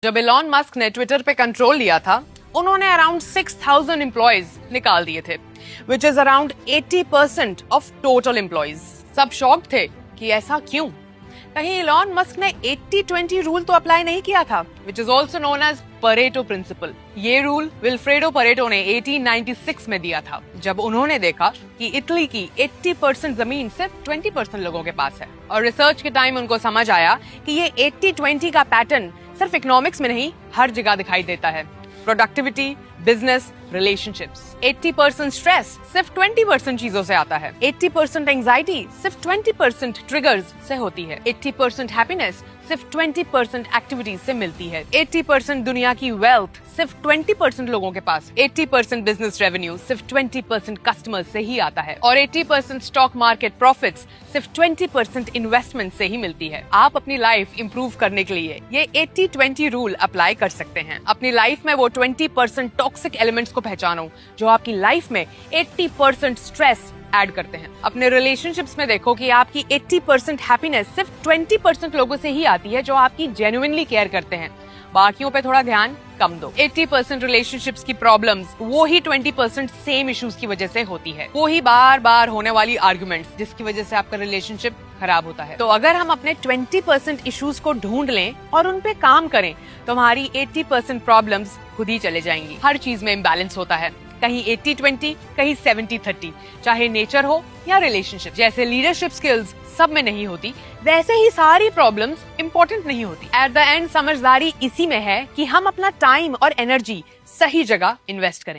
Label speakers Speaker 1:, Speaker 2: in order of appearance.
Speaker 1: जब Elon Musk ने Twitter पे कंट्रोल लिया था, उन्होंने अराउंड 6,000 एम्प्लॉयज निकाल दिए थे, which is around 80% of total employees. सब शॉक्ड थे कि ऐसा क्यों? कहीं एलॉन मस्क ने 80-20 रूल तो अप्लाई नहीं किया था, which is also known as Pareto principle. ये रूल विल्फ्रेडो परेटो ने 1896 में दिया था, जब उन्होंने देखा कि इटली की 80% जमीन सिर्फ 20% लोगों के पास है। और रिसर्च के टाइम उनको समझ आया कि ये 80-20 का पैटर्न सिर्फ इकोनॉमिक्स में नहीं, हर जगह दिखाई देता है। Productivity, business, relationships. 80% स्ट्रेस सिर्फ 20% चीजों से आता है। 80% एंजाइटी सिर्फ 20% ट्रिगर्स से होती है। 80% हैप्पीनेस सिर्फ 20% एक्टिविटीज से मिलती है। 80% दुनिया की वेल्थ सिर्फ 20% लोगों के पास। 80% बिजनेस रेवेन्यू सिर्फ 20% कस्टमर्स से ही आता है। और 80% स्टॉक मार्केट प्रॉफिट्स सिर्फ 20% इन्वेस्टमेंट से ही मिलती है। आप अपनी लाइफ इंप्रूव करने के लिए ये 80-20 रूल अप्लाई कर सकते हैं। अपनी लाइफ में वो 20% टॉक्सिक एलिमेंट्स को पहचानो जो आपकी लाइफ में 80% स्ट्रेस ऐड करते हैं। अपने रिलेशनशिप्स में देखो कि आपकी 80% हैप्पीनेस सिर्फ 20% लोगों से ही आती है जो आपकी जेन्युइनली केयर करते हैं। बाकियों पे थोड़ा ध्यान कम दो। 80% रिलेशनशिप्स की प्रॉब्लम्स वो ही 20% सेम इश्यूज की वजह से होती है। वो ही बार बार होने वाली आर्गुमेंट्स जिसकी वजह से आपका रिलेशनशिप खराब होता है। तो अगर हम अपने 20% इश्यूज को ढूंढ लें और उन पे काम करें तो हमारी 80% प्रॉब्लम्स खुद ही चले जाएंगी। हर चीज में इम्बैलेंस होता है, कहीं 80-20, कहीं 70-30, चाहे नेचर हो या रिलेशनशिप। जैसे लीडरशिप स्किल्स सब में नहीं होती, वैसे ही सारी प्रॉब्लम्स इंपॉर्टेंट नहीं होती। एट द एंड समझदारी इसी में है कि हम अपना टाइम और एनर्जी सही जगह इन्वेस्ट करें।